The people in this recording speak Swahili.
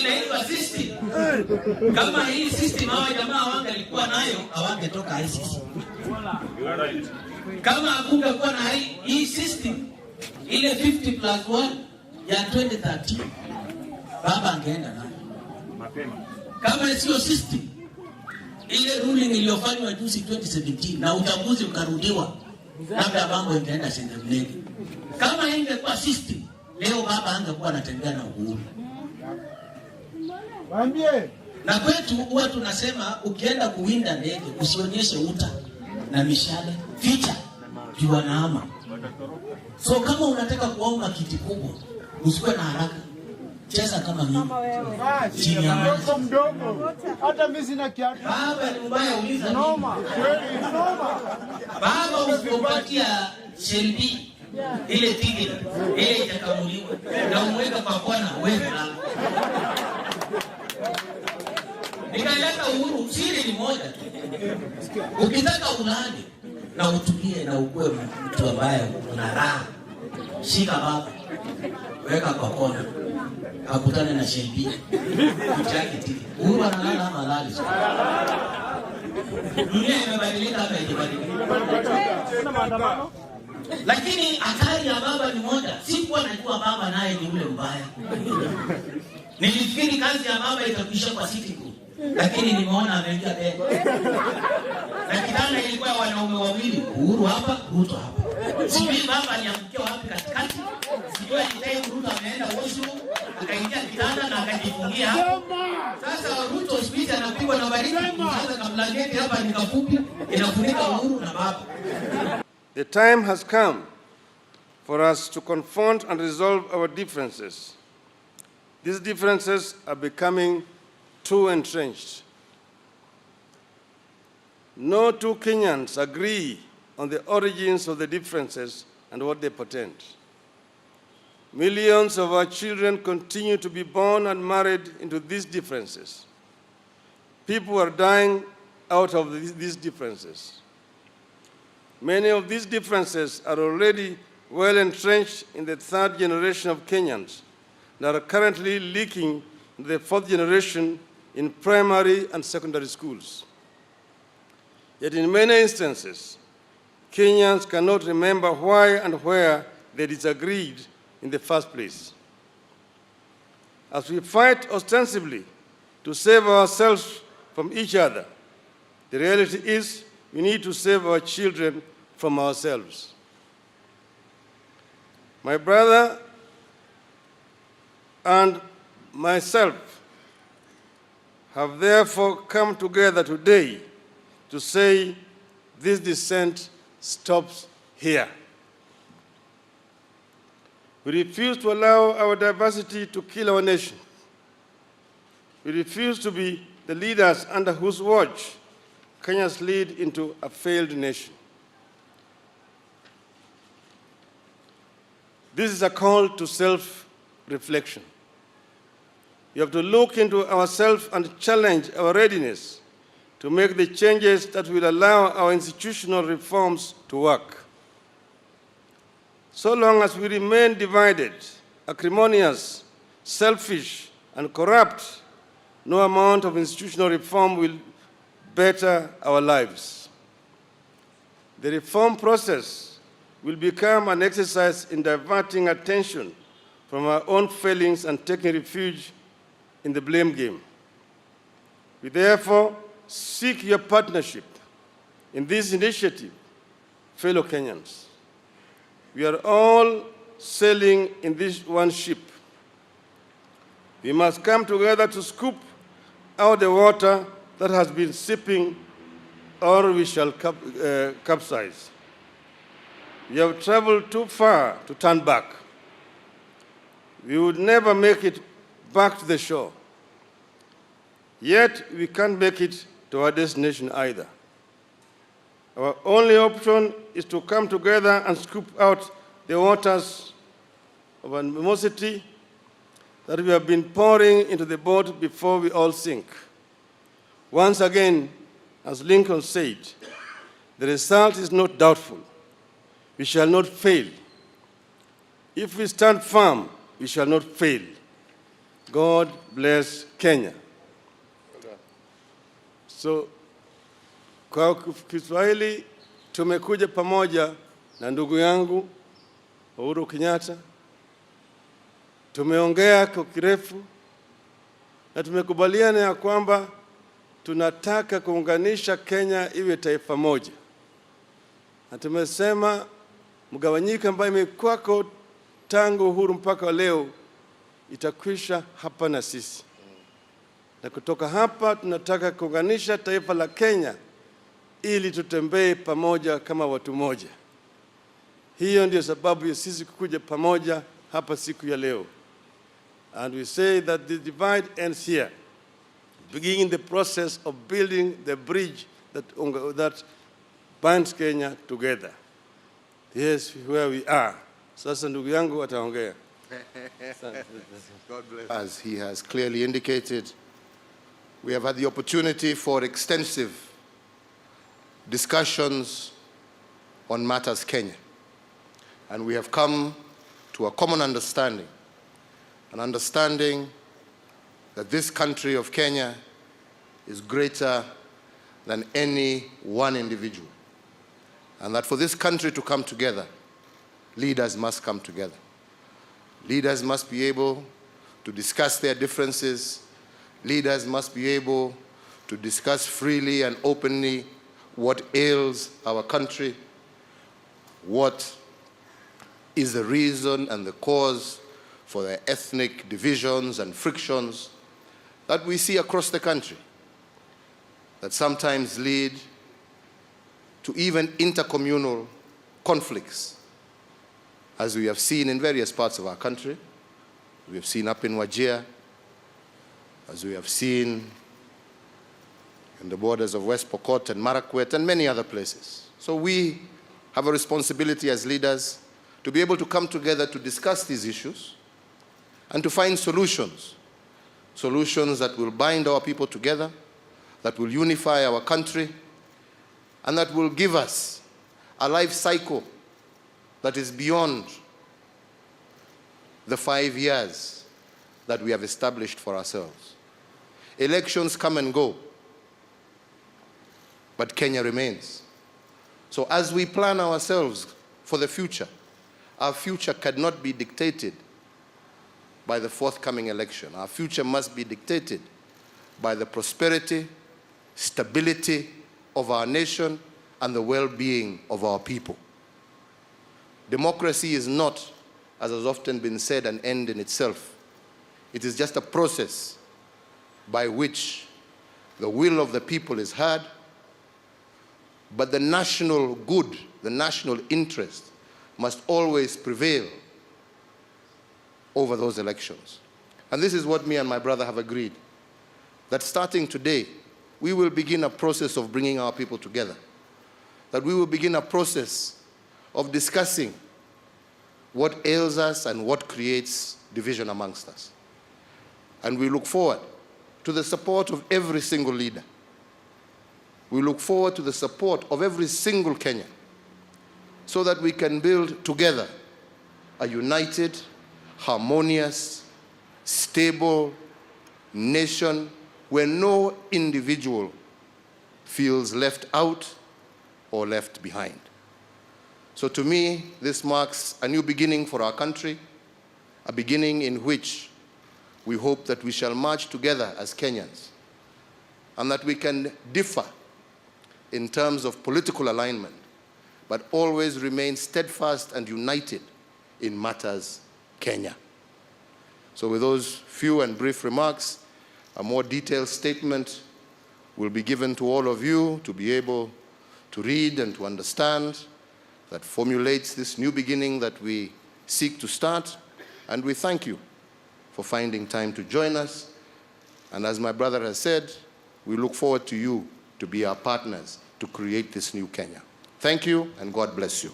inaitwa system. Kama hii system hawa jamaa wangelikuwa nayo, hawangetoka ICC. Kama hakungekuwa na hii system, ile 50+1 ya 2013, baba angeenda nayo mapema. Kama sio system, ile ruling iliyofanywa juzi 2017 na uchaguzi ukarudiwa, labda mambo ingeenda sindemlege. Kama ingekuwa system, leo baba angekuwa anatembea na uhuru. Waambie. Na kwetu huwa tunasema ukienda kuwinda ndege usionyeshe uta na mishale, ficha jua naama. So kama unataka kuomba kiti kubwa, usikuwe na haraka. Cheza kama mimi. Chini ya maji. Hata mimi sina kiatu. Baba ni mbaya, uliza noma. Noma. Baba usipopatia shelbi ile tigiri ile itakamuliwa na umweka kwa kona wewe na nikaleta uhuru. Siri ni moja tu, ukitaka ulale na utulie na ukue mtu ambaye una raha, shika baba, weka kwa kona, akutane na shelbi uchake tigiri. Uhuru analala ama halali? Dunia imebadilika hapa, imebadilika. Lakini athari ya baba ni moja. Sikuwa najua baba naye ni ule mbaya. Nilifikiri kazi ya baba itakwisha kwa City Group, lakini nimeona ameingia tena. Na kitanda ilikuwa wanaume wawili, Uhuru hapa, Ruto hapa. Sijui baba aliangukia wapi katikati. Sijui alidai Ruto ameenda washroom, akaingia kitanda na akajifungia hapo. Sasa Ruto speech anapigwa na baridi, sasa kamlangeti hapa ni kafupi, inafunika Uhuru na baba. The time has come for us to confront and resolve our differences. These differences are becoming too entrenched. No two Kenyans agree on the origins of the differences and what they portend. Millions of our children continue to be born and married into these differences. People are dying out of these differences. Many of these differences are already well entrenched in the third generation of Kenyans that are currently leaking into the fourth generation in primary and secondary schools. Yet in many instances, Kenyans cannot remember why and where they disagreed in the first place. As we fight ostensibly to save ourselves from each other, the reality is we need to save our children from ourselves. My brother and myself have therefore come together today to say this dissent stops here. We refuse to allow our diversity to kill our nation. We refuse to be the leaders under whose watch Kenya's lead into a failed nation. This is a call to self-reflection. We have to look into ourselves and challenge our readiness to make the changes that will allow our institutional reforms to work. So long as we remain divided, acrimonious, selfish, and corrupt, no amount of institutional reform will better our lives. The reform process will become an exercise in diverting attention from our own failings and taking refuge in the blame game. We therefore seek your partnership in this initiative, fellow Kenyans. We are all sailing in this one ship. We must come together to scoop out the water that has been sipping, or we shall capsize. We have traveled too far to turn back. We would never make it back to the shore. Yet we can't make it to our destination either. Our only option is to come together and scoop out the waters of animosity that we have been pouring into the boat before we all sink. Once again, as Lincoln said, the result is not doubtful. We shall not fail. If we stand firm, we shall not fail. God bless Kenya. So, kwa Kiswahili tumekuja pamoja na ndugu yangu Uhuru Kenyatta. Tumeongea kwa kirefu na tumekubaliana ya kwamba tunataka kuunganisha Kenya iwe taifa moja. Na tumesema mgawanyiko ambayo imekuwako tangu uhuru mpaka leo itakwisha hapa na sisi. Na kutoka hapa tunataka kuunganisha taifa la Kenya ili tutembee pamoja kama watu moja. Hiyo ndio sababu ya sisi kukuja pamoja hapa siku ya leo. And we say that the divide ends here, beginning the process of building the bridge that binds Kenya together. Yes, where we are. Sasa ndugu yangu ataongea. God bless. As he has clearly indicated, we have had the opportunity for extensive discussions on matters Kenya. And we have come to a common understanding, an understanding that this country of Kenya is greater than any one individual. And that for this country to come together, leaders must come together. Leaders must be able to discuss their differences. Leaders must be able to discuss freely and openly what ails our country, what is the reason and the cause for the ethnic divisions and frictions that we see across the country, that sometimes lead to even intercommunal conflicts, as we have seen in various parts of our country. We have seen up in Wajir, as we have seen in the borders of West Pokot and Marakwet and many other places. So we have a responsibility as leaders to be able to come together to discuss these issues and to find solutions that will bind our people together, that will unify our country, and that will give us a life cycle that is beyond the 5 years that we have established for ourselves. Elections come and go, but Kenya remains. So as we plan ourselves for the future, our future cannot be dictated by the forthcoming election. Our future must be dictated by the prosperity, stability of our nation and the well-being of our people. Democracy is not, as has often been said, an end in itself. It is just a process by which the will of the people is heard, but the national good, the national interest, must always prevail over those elections. And this is what me and my brother have agreed, that starting today, we will begin a process of bringing our people together, that we will begin a process of discussing what ails us and what creates division amongst us. And we look forward to the support of every single leader. We look forward to the support of every single Kenyan, so that we can build together a united, harmonious, stable nation where no individual feels left out or left behind. So to me, this marks a new beginning for our country, a beginning in which we hope that we shall march together as Kenyans, and that we can differ in terms of political alignment, but always remain steadfast and united in matters Kenya. So with those few and brief remarks, a more detailed statement will be given to all of you to be able to read and to understand, that formulates this new beginning that we seek to start. And we thank you for finding time to join us. And as my brother has said, we look forward to you to be our partners to create this new Kenya. Thank you, and God bless you.